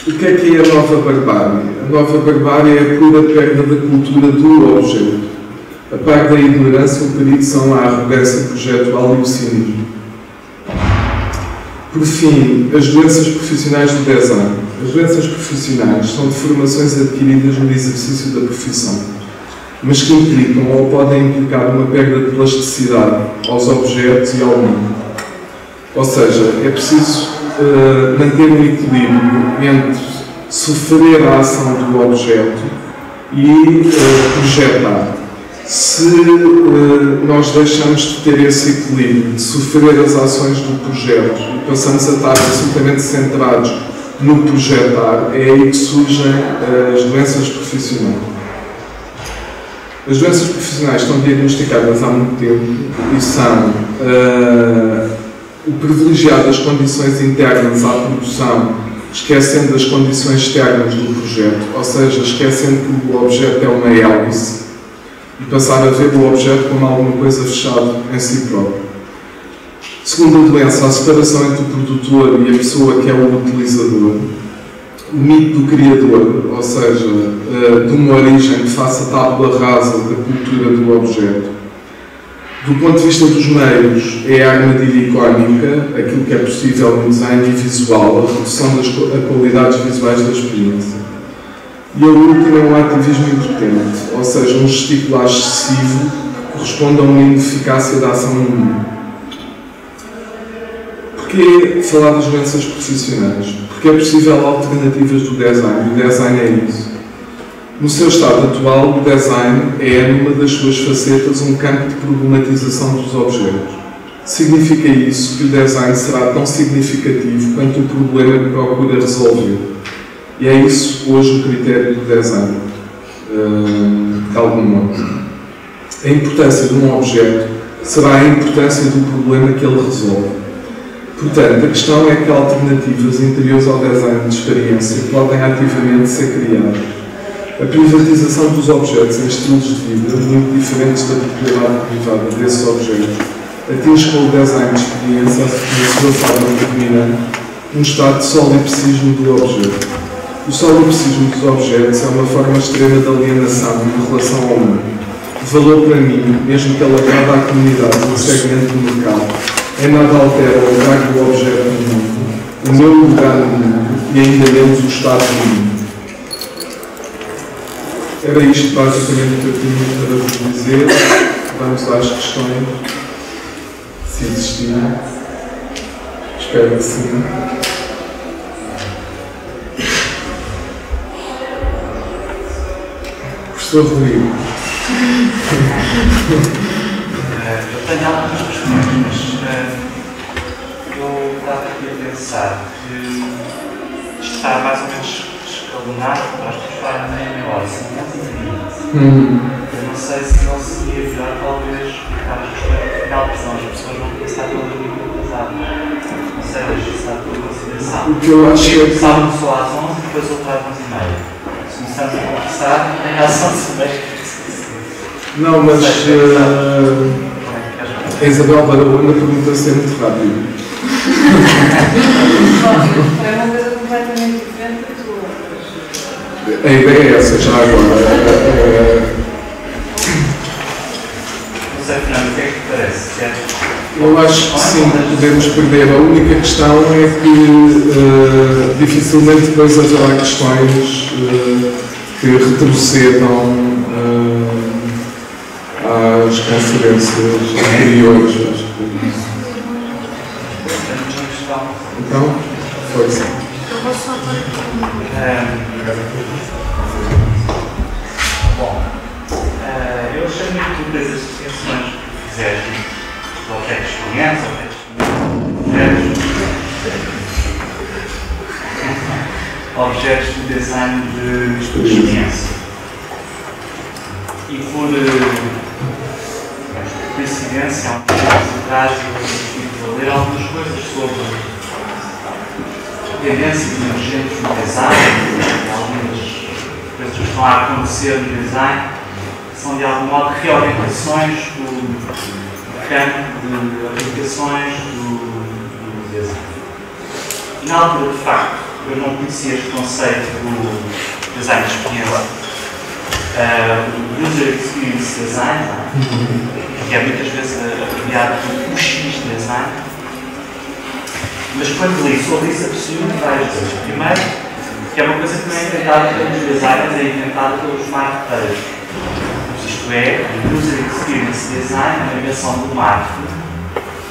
O que é a nova barbárie? A nova barbárie é a pura perda da cultura do objeto. A par da ignorância, o perigo são a arrogância projetual e o cinismo. Por fim, as doenças profissionais do design. As doenças profissionais são deformações adquiridas no exercício da profissão, mas que implicam ou podem implicar uma perda de plasticidade aos objetos e ao mundo. Ou seja, é preciso manter um equilíbrio entre sofrer a ação do objeto e projetar. Se nós deixamos de ter esse equilíbrio, de sofrer as ações do projeto e passamos a estar absolutamente centrados no projetar, é aí que surgem as doenças profissionais. As doenças profissionais estão diagnosticadas há muito tempo e são o privilegiar das condições internas à produção, esquecendo das condições externas do projeto, ou seja, esquecendo que o objeto é uma hélice e passar a ver o objeto como alguma coisa fechada em si próprio. Segunda doença, a separação entre o produtor e a pessoa que é o utilizador. O mito do criador, ou seja, de uma origem que faça tábula rasa da cultura do objeto. Do ponto de vista dos meios, é a armadilha icónica, aquilo que é possível no design e visual, a redução das qualidades visuais da experiência. E a última é um ativismo impotente, ou seja, um gesticular excessivo que corresponde a uma ineficácia da ação humana. Porquê falar das doenças profissionais? Porque é possível alternativas do design, e o design é isso. No seu estado atual, o design é, numa das suas facetas, um campo de problematização dos objetos. Significa isso que o design será tão significativo quanto o problema que procura resolver. E é isso hoje o critério do design, de algum modo. A importância de um objeto será a importância do problema que ele resolve. Portanto, a questão é que alternativas interiores ao design de experiência podem ativamente ser criadas. A privatização dos objetos em estilos de vida, muito diferentes da propriedade privada desses objetos, atinge com o design de experiência, na sua forma determinante, um estado de solipsismo do objeto. O solipsismo dos objetos é uma forma extrema de alienação em relação ao mundo. O valor para mim, mesmo que ele agrade à comunidade no segmento do mercado, em nada altera o lugar do objeto no mundo, o meu lugar no mundo e ainda menos o estado do mundo. Era isto basicamente que eu tinha para vos dizer. Vamos às questões, se existirem. Espero que sim. Professor Rodrigo. Eu tenho algumas questões, mas eu estava aqui a pensar que isto está mais ou menos escalonado para as pessoas falarem meia hora, são 11h20. Eu não sei se não seria melhor, talvez, ficar as questões no final, porque senão as pessoas vão começar todas a muito atrasado. Não sei, mas isso está tudo em consideração. O que eu acho é que... Começávamos só às 11 e depois outra às 11h30. Se começamos a conversar, tem às 11h30. Não, mas a Isabel Barahona pergunta se é muito rápido. É uma coisa completamente diferente da tua. A ideia é essa, já agora. Não sei, Fernando, o que é que te parece? Eu acho que sim, podemos perder. A única questão é que dificilmente depois haverá questões que retrocedam às conferências anteriores. Então, força. Eu vou só Bom, eu achei muito úteis as distinções que fizeste do objeto de experiência, objetos de design de experiência. E por coincidência, há um tempo atrás eu estive a ler algumas coisas sobre tendências emergentes no design, algumas coisas que estão a acontecer no design, que são de algum modo reorientações do campo de aplicações do design. E na altura, de facto, eu não conhecia este conceito do design de experiência. User Experience Design, que é muitas vezes abreviado por UX Design, mas quando li sobre isso apercebi-me várias coisas. Primeiro, que é uma coisa que não é inventada pelos designers, é inventada pelos marketeiros. Isto é, o User Experience Design é uma invenção do marketing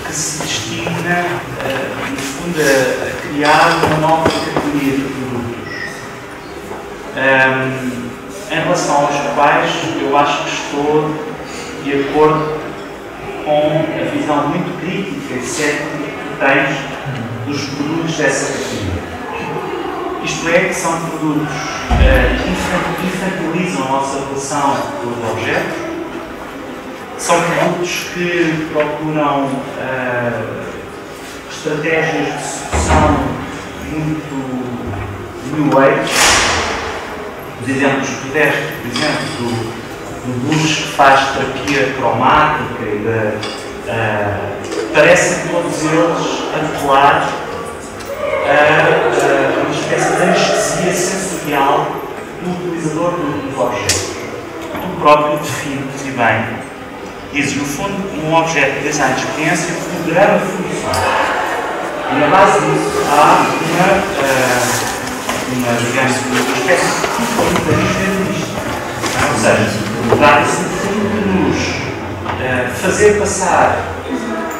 que se destina, no fundo, a criar uma nova categoria de produtos. Em relação aos quais eu acho que estou de acordo com a visão muito crítica e cética que tens dos produtos dessa categoria. isto é, que são produtos que infantilizam a nossa relação com os objetos, são produtos que procuram estratégias de sedução muito new age. Os exemplos que deste, por exemplo, do blues que faz terapia cromática e parecem todos eles apelar a uma espécie de anestesia sensorial do utilizador dos objetos. Tu próprio defines e bem, dizes, no fundo, um objeto de design de experiência programa funções. E na base disso há uma espécie de totalitarismo nisto. Ou seja, trata-se de fundo de nos fazer passar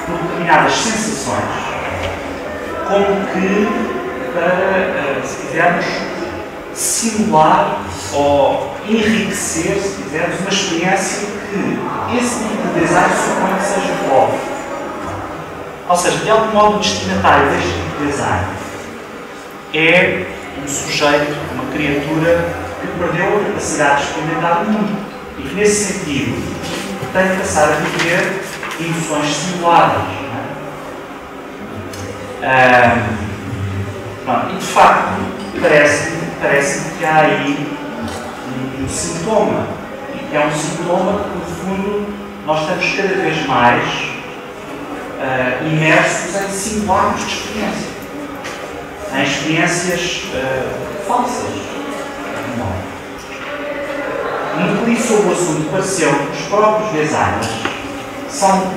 por determinadas sensações como que para, se quisermos, simular ou enriquecer, se quisermos, uma experiência que esse tipo de design supõe que seja pobre. Ou seja, de algum modo, o destinatário deste tipo de design é um sujeito, uma criatura que perdeu a capacidade de experimentar o mundo e que, nesse sentido, tem de passar a viver emoções simuladas. E, de facto, parece-me que há aí um sintoma, e que é um sintoma que, no fundo, nós estamos cada vez mais imersos em simulacros de experiência, em experiências falsas. Muito li sobre o assunto, pareceu que os próprios designers são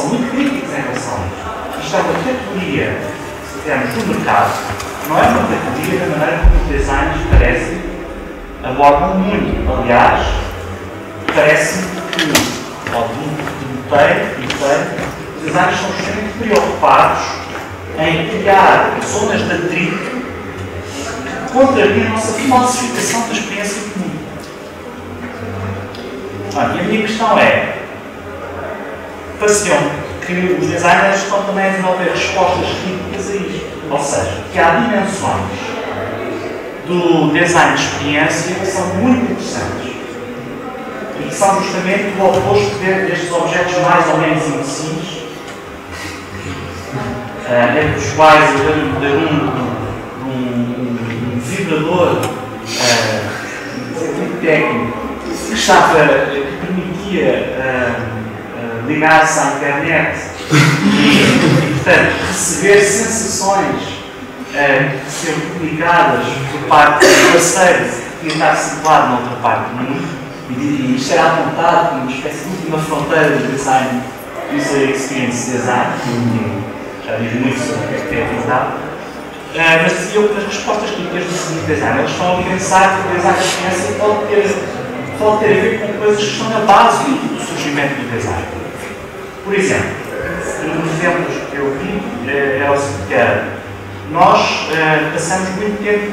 muito críticos em relação a isto. Isto é uma categoria, se tivermos no mercado, não é uma categoria da maneira como os designers parecem abordam muito. Aliás, parece-me que, ao notei, os designers são extremamente preocupados em criar zonas de atrito que contrariam a nossa falsificação da experiência comum. E a minha questão é, pareceu que os designers estão também a desenvolver respostas críticas a isto. Ou seja, que há dimensões do design de experiência que são muito interessantes e que são justamente o oposto destes objetos mais ou menos imbecis, entre os quais um vibrador muito técnico que permitia ligar-se à internet e, portanto, receber sensações que serem comunicadas por parte do parceiro que ia estar situado noutra parte do mundo, e isto era apontado como uma espécie de última fronteira do design, user experience design, já digo muito sobre o que é utilizado, mas diziam que as respostas críticas do seguinte design, eles estão a pensar que o design de experiência pode ter a ver com coisas que estão na base do surgimento do design. Por exemplo, um dos exemplos que eu vi era o seguinte: nós passamos muito tempo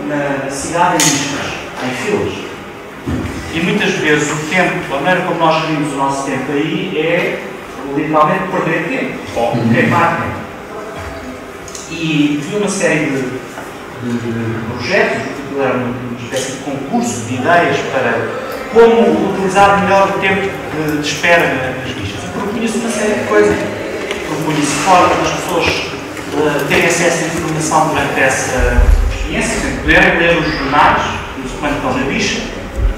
na cidade em listas, em filas. E muitas vezes o tempo, a maneira como nós gerimos o nosso tempo aí é literalmente perder tempo, ou queimar tempo. E vi uma série de projetos, uma espécie de concurso de ideias para como utilizar melhor o tempo de espera nas listas. E propunha-se uma série de coisas. Propunha-se forma das pessoas terem acesso à informação durante essa experiência, sem poderem ler os jornais, quando estão na lista,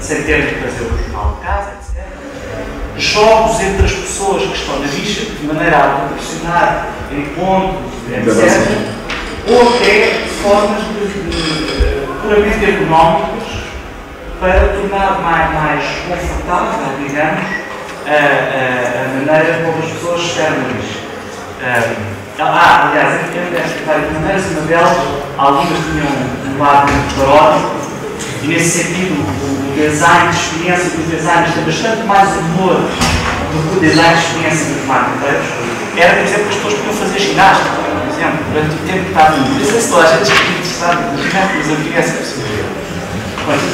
sem terem que trazer o jornal de casa, etc. Jogos entre as pessoas que estão na lista, de maneira a proporcionar encontros, etc. Ou até formas puramente ergonómicas para tornar mais confortável, digamos, a maneira como as pessoas esperam isto. Aliás, estas várias maneiras, uma delas, algumas tinham um lado muito paródico, e nesse sentido o design de experiência dos designers tem bastante mais humor do que o design de experiência dos marqueteiros. Era, por exemplo, que as pessoas podiam fazer ginástica, por exemplo, durante o tempo que estava no não sei se toda a gente está interessado no ginástica, mas eu queria essa possibilidade.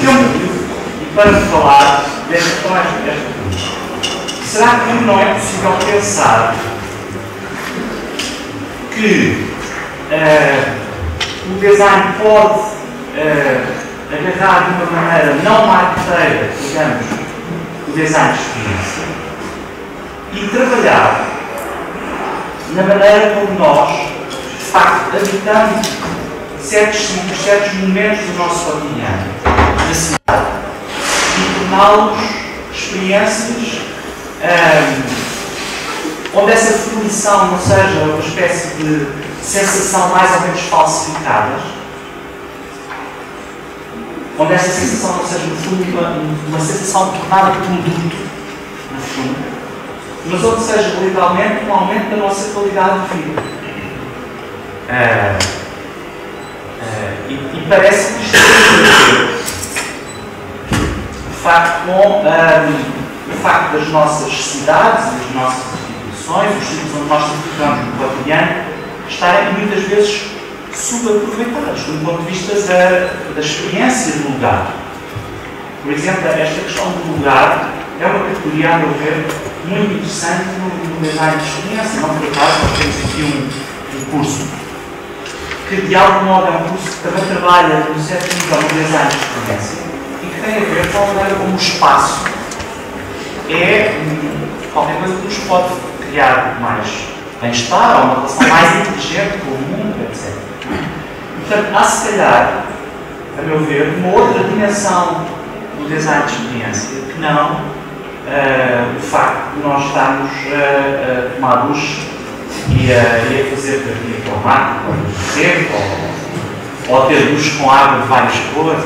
E para falar desta questão, será que não é possível pensar que o design pode agarrar de uma maneira não marqueteira, digamos, o design de experiência e trabalhar na maneira como nós, de facto, habitamos certos momentos do nosso cotidiano na cidade e torná-los experiências onde essa definição não seja uma espécie de sensação mais ou menos falsificada, onde essa sensação não seja, no fundo, uma sensação tornada produto, no fundo, mas onde seja literalmente um aumento da nossa qualidade de vida. E parece que isto tem a ver, de facto, com o facto das nossas cidades, das nossas instituições, os sítios onde nós trabalhamos no cotidiano, estarem muitas vezes subaproveitadas do ponto de vista da experiência do lugar. Por exemplo, esta questão do lugar é uma categoria, a meu ver, muito interessante no design de experiência. Não por acaso, nós temos aqui um curso que, de algum modo, é um curso que também trabalha no certo nível no design de experiência e que tem a ver com a maneira como o espaço é qualquer coisa que nos pode criar mais bem-estar, ou uma relação mais inteligente com o mundo, etc. Portanto, há se calhar, a meu ver, uma outra dimensão do design de experiência que não o facto de nós estarmos a tomar duche e a fazer terapia para o mar, ou a ter duche com água de várias cores.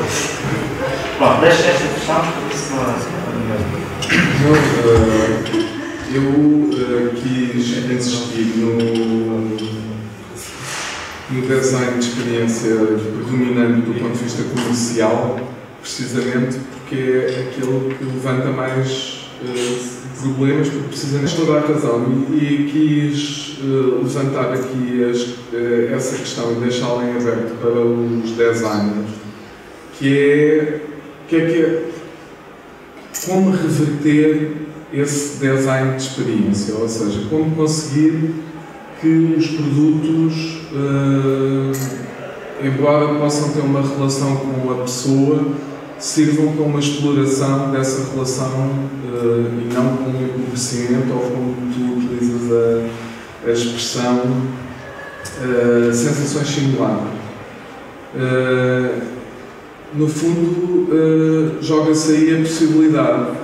Pronto, deixo esta questão, porque isso não é. Eu quis insistir no design de experiência predominante do ponto de vista comercial, precisamente porque é aquele que levanta mais problemas, porque precisamente toda a razão. E quis levantar aqui essa questão e deixá-la em aberto para os designers, que é como reverter esse design de experiência, ou seja, como conseguir que os produtos, embora possam ter uma relação com a pessoa, sirvam como uma exploração dessa relação e não como um empobrecimento, ou como tu utilizas a expressão sensações singulares. No fundo, joga-se aí a possibilidade.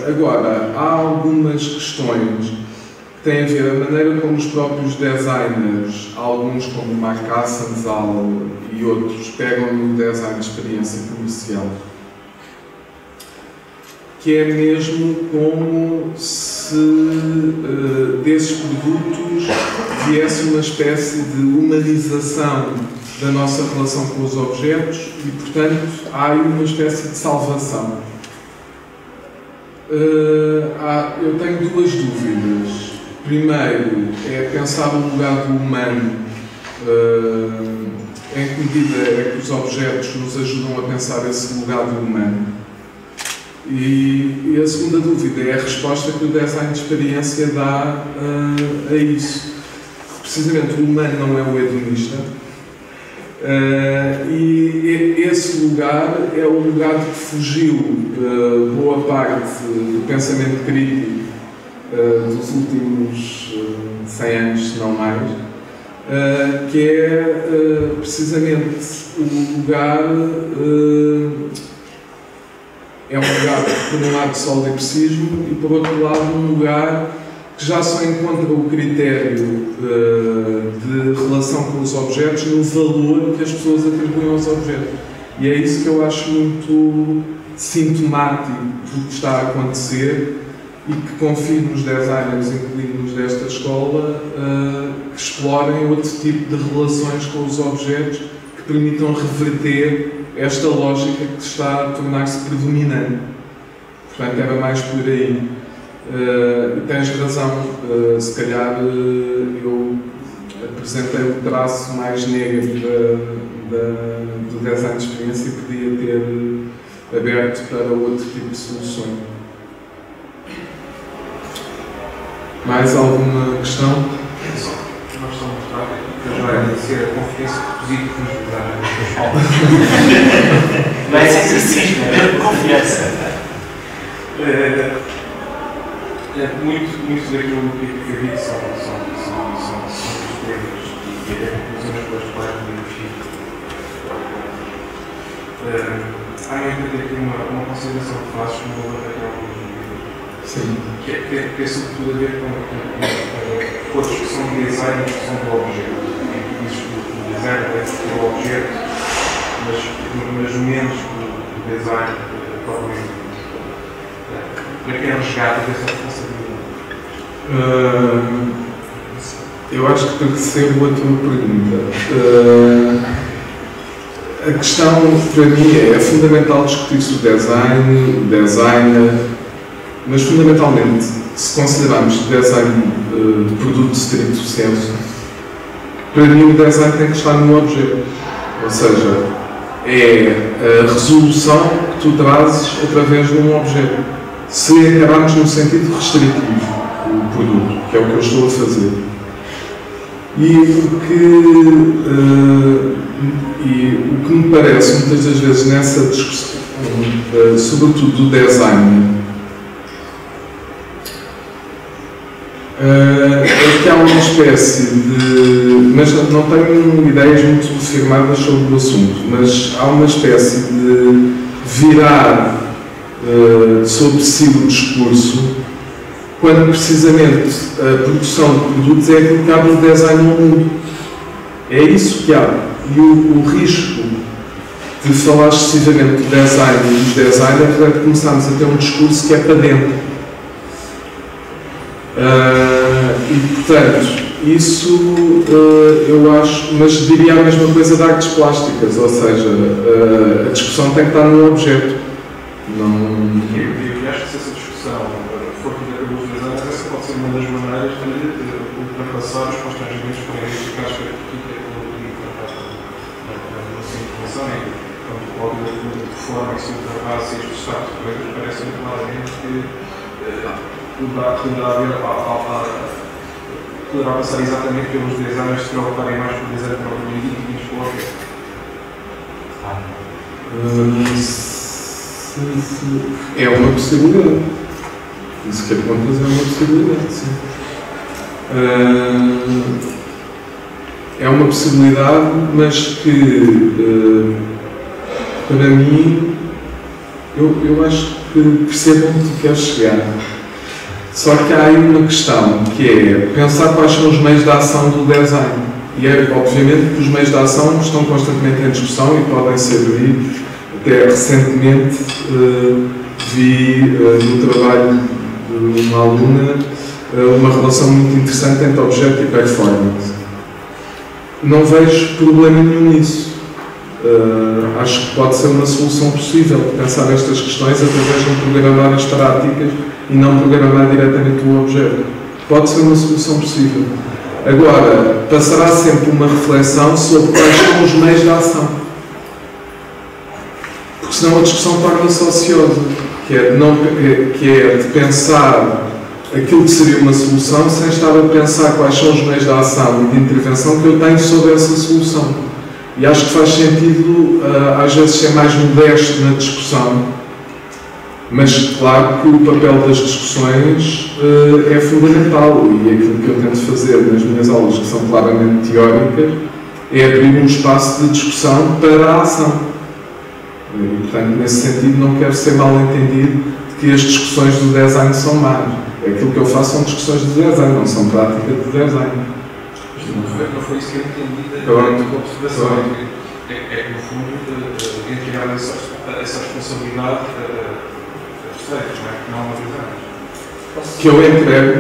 Agora, há algumas questões que têm a ver a maneira como os próprios designers, alguns como Mark Assensal e outros, pegam no design de experiência comercial, que é mesmo como se desses produtos viesse uma espécie de humanização da nossa relação com os objetos e, portanto, há aí uma espécie de salvação. Eu tenho duas dúvidas. Primeiro, é pensar o lugar do humano, em que medida é que os objetos nos ajudam a pensar esse lugar do humano. E a segunda dúvida é a resposta que o design de experiência dá a isso. Precisamente, o humano não é o hedonista. E esse lugar é o lugar de que fugiu boa parte do pensamento crítico dos últimos 100 anos, se não mais, que é precisamente o lugar, é um lugar por um lado de solipsismo e por outro lado um lugar que já só encontra o critério de relação com os objetos no valor que as pessoas atribuem aos objetos. E é isso que eu acho muito sintomático do que está a acontecer e que confio nos designers incluídos desta escola que explorem outro tipo de relações com os objetos que permitam reverter esta lógica que está a tornar-se predominante. Portanto, era mais por aí. Tens razão, se calhar eu apresentei o traço mais negro do design de experiência e podia ter aberto para outro tipo de soluções. Mais alguma questão? Nós estamos a mostrar que eu já agradecer a confiança que deposito nos lugares. Não é exercício, é mesmo confiança. Muito daquilo que eu vi são temas e até conclusões pelas quais me identifico. Há aqui uma consideração que fazes como valor daquela Sim. que é sobretudo a ver com a discussão de design e a discussão do objeto. Em que dizes que o design deve ter o objeto, mas menos do design propriamente. Para quem é resgate dessa responsabilidade? Eu acho que percebo a tua pergunta. A questão, para mim, é fundamental discutir-se o designer, mas fundamentalmente, se considerarmos design de produto stricto sensu, para mim o design tem que estar no objeto. Ou seja, é a resolução que tu trazes através de um objeto. Se encararmos no sentido restritivo o produto, que é o que eu estou a fazer. E o que me parece muitas das vezes nessa discussão, sobretudo do design, é que há uma espécie de... mas não tenho ideias muito firmadas sobre o assunto, mas há uma espécie de virar sobre si o discurso, quando precisamente a produção de produtos é aquilo que abre o design no mundo. É isso que há. E o risco de falar excessivamente do design e dos designers é que começarmos a ter um discurso que é para dentro. E portanto, isso eu acho, mas diria a mesma coisa de artes plásticas, ou seja, a discussão tem que estar no objeto. Eu acho que se essa discussão for feita pelos designers, essa pode ser uma das maneiras de ultrapassar os constrangimentos que podem identificar as características da informação e quando coloca de forma que se ultrapassa estes estados de coisas, parece-me claramente que poderá passar exatamente pelos designers se preocuparem mais com o design propriamente dito e com o objeto. É uma possibilidade. Isso que apontas é uma possibilidade, sim. É uma possibilidade, mas que para mim eu acho que percebo onde tu queres chegar. Só que há aí uma questão que é pensar quais são os meios de ação do design. E é obviamente que os meios de ação estão constantemente em discussão e podem ser vividos. Até recentemente vi no trabalho de uma aluna uma relação muito interessante entre objeto e performance. Não vejo problema nenhum nisso. Acho que pode ser uma solução possível de pensar estas questões através de programar as práticas e não programar diretamente o objeto. Pode ser uma solução possível. Agora, passará sempre uma reflexão sobre quais são os meios de ação. Porque senão a discussão torna-se ociosa, que é de pensar aquilo que seria uma solução sem estar a pensar quais são os meios de ação e de intervenção que eu tenho sobre essa solução. E acho que faz sentido, às vezes, ser mais modesto na discussão, mas claro que o papel das discussões é fundamental e aquilo que eu tento fazer nas minhas aulas, que são claramente teóricas, é abrir um espaço de discussão para a ação. E, portanto, nesse sentido, não quero ser mal entendido de que as discussões do design são más. Aquilo que eu faço são discussões de design, não são práticas de design. Não foi isso que eu entendi da observação. É que, no fundo, entregar essa responsabilidade a terceiros, não a designers. Que eu entrego,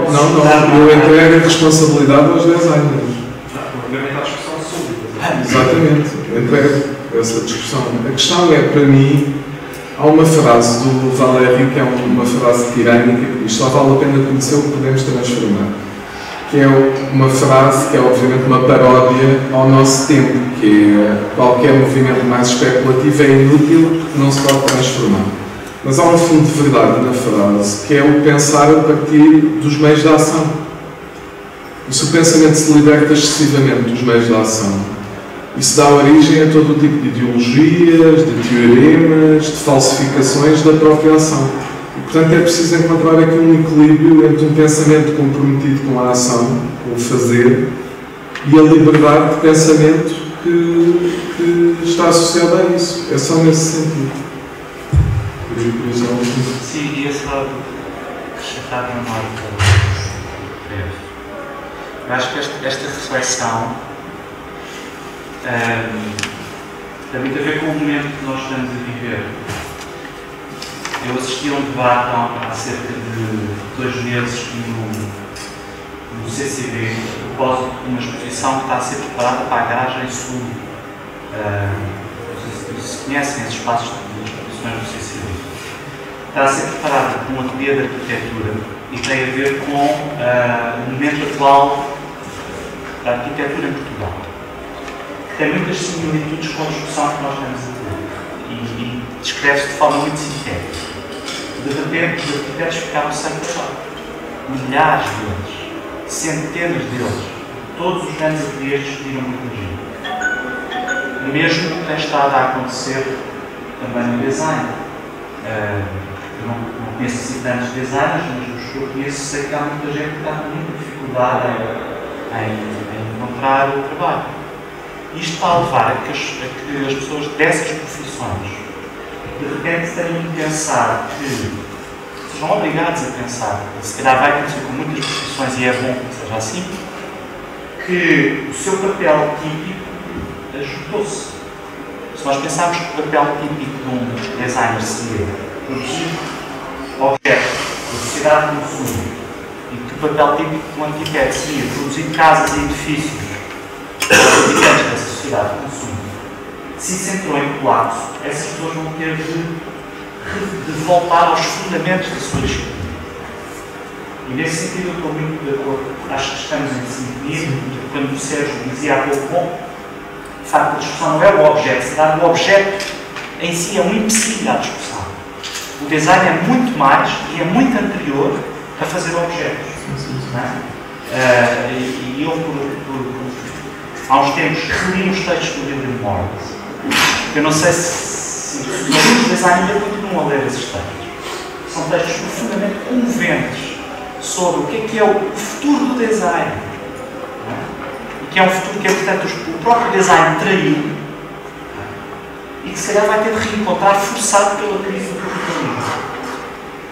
eu entrego a responsabilidade aos designers. Obviamente, a discussão sobre. Exatamente, eu entrego essa discussão. A questão é, para mim, há uma frase do Valério, que é uma frase tirânica, que diz: só vale a pena conhecer o que podemos transformar. Que é uma frase que é, obviamente, uma paródia ao nosso tempo, que é: qualquer movimento mais especulativo é inútil porque não se pode transformar. Mas há um fundo de verdade na frase, que é o pensar a partir dos meios de ação. E se o pensamento se liberta excessivamente dos meios de ação, Isso dá origem a todo o tipo de ideologias, de teoremas, de falsificações da própria ação. E, portanto, é preciso encontrar aqui um equilíbrio entre um pensamento comprometido com a ação, com o fazer, e a liberdade de pensamento que está associada a isso. É só nesse sentido. Sim, e esse lado acrescentar no norte. Eu acho que esta reflexão tem muito a ver com o momento que nós estamos a viver. Eu assisti a um debate há cerca de 2 meses no CCB, a propósito de uma exposição que está a ser preparada para a garagem sul. Não sei se conhecem esses espaços de exposições do CCB. Está a ser preparada por um ateliê de arquitetura e tem a ver com o momento atual da arquitetura em Portugal. Tem muitas similitudes com a discussão que nós estamos a ter e descreve-se de forma muito sintética. De repente, os arquitetos ficaram sem trabalho. Milhares deles, centenas deles, todos os grandes ateliês despediram muita gente. O mesmo tem estado a acontecer também no design. Eu não conheço assim tantos designers, mas os que eu conheço sei que há muita gente que está com muita dificuldade em encontrar o trabalho. Isto está a levar a que as pessoas dessas profissões de repente tenham de pensar que sejam obrigados a pensar, se calhar vai acontecer com muitas profissões e é bom que seja assim, que o seu papel típico ajudou-se. Se nós pensarmos que o papel típico de um designer seria produzir objetos da sociedade de consumo e que o papel típico de um arquiteto seria produzir casas e edifícios para os habitantes dessa sociedade de consumo, se isso entrou em colapso, essas pessoas vão ter de voltar aos fundamentos da sua disciplina. E nesse sentido eu estou muito de acordo, acho que estamos em sintonia, quando o Sérgio dizia há pouco, bom, de facto a discussão não é o objeto, será o objeto em si é um empecilho à discussão. O design é muito mais e é muito anterior a fazer objetos. Não é? E eu, há uns tempos, reli os textos do William Morris. Eu não sei se os alunos de design ainda continuam a ler esses textos. São textos profundamente comoventes sobre o que é o futuro do design. E que é um futuro que, portanto, o próprio design traiu e que se calhar vai ter de reencontrar forçado pela crise do capitalismo.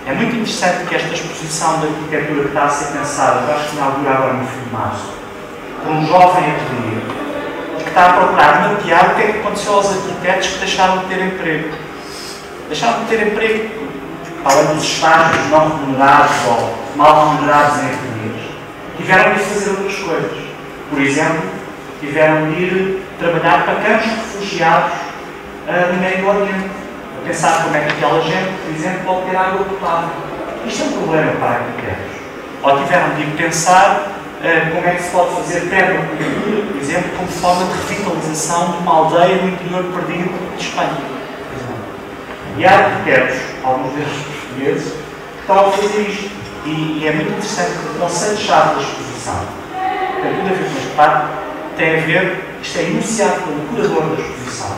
É muito interessante que esta exposição da arquitetura que está a ser pensada, eu acho que inaugura agora no fim de março, por um jovem ateliê, que está a procurar mapear o que é que aconteceu aos arquitetos que deixaram de ter emprego. Deixaram de ter emprego, além dos estágios não remunerados ou mal remunerados em ateliês. Tiveram de fazer outras coisas. Por exemplo, tiveram de ir trabalhar para campos de refugiados no Médio Oriente. A pensar como é que aquela gente, por exemplo, pode ter água potável. Isto é um problema para arquitetos. Ou tiveram de ir pensar como é que se pode fazer permacultura, por exemplo, como forma de revitalização de uma aldeia no interior perdido de Espanha. E há arquitetos, alguns deles portugueses, que estão a fazer isto. E é muito interessante que o conceito-chave da exposição, tem tudo a ver com este parte, tem a ver, isto é enunciado pelo curador da exposição,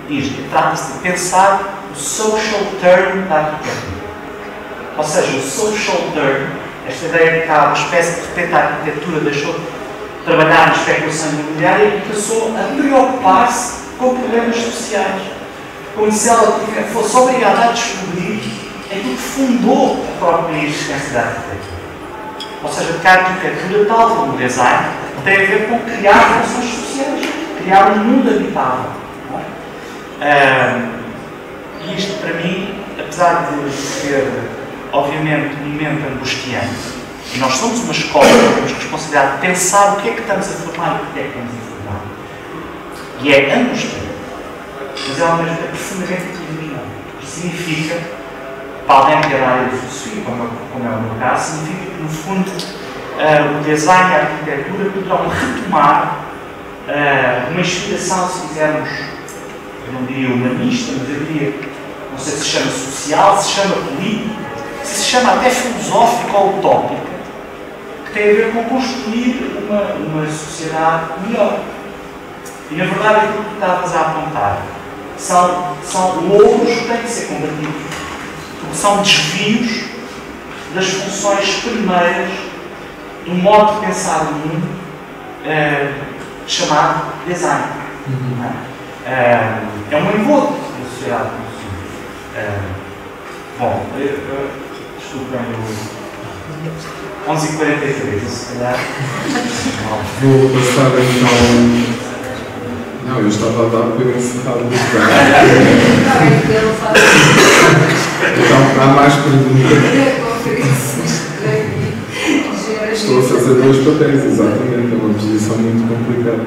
diz que trata-se de pensar o social turn da arquitetura. Ou seja, o social turn, esta ideia de que há uma espécie de repente a arquitetura deixou de trabalhar na especulação imobiliária e passou a preocupar-se com problemas sociais. Como se ela fosse obrigada a descobrir aquilo que fundou a própria existência da arquitetura. Ou seja, que a arquitetura, tal como o design, tem a ver com criar funções sociais, criar um mundo habitável. E isto, para mim, apesar de ser, obviamente, um momento angustiante, e nós somos uma escola que temos responsabilidade de pensar o que é que estamos a formar e porque é que estamos a formar. E é angustiante, mas é ao mesmo tempo profundamente equilibrado. Isto significa, para alguém que é da área de filosofia, como é o meu caso, significa que, no fundo, o design e a arquitetura poderão retomar uma inspiração, se quisermos, eu não diria humanista, mas eu diria, não sei se chama social, se chama político, se chama até filosófica ou utópica, que tem a ver com construir uma sociedade melhor. E na verdade aquilo que tu estavas a apontar são louros que têm que ser combatidos, porque são desvios das funções primeiras do modo de pensar o mundo chamado design. É um engodo da sociedade bom, desculpem o 11h43, se calhar. Vou passar então. Não, eu estava a dar para eu encerrar o lugar. Então, há mais perguntas? Estou a fazer dois papéis, exatamente. É uma posição muito complicada.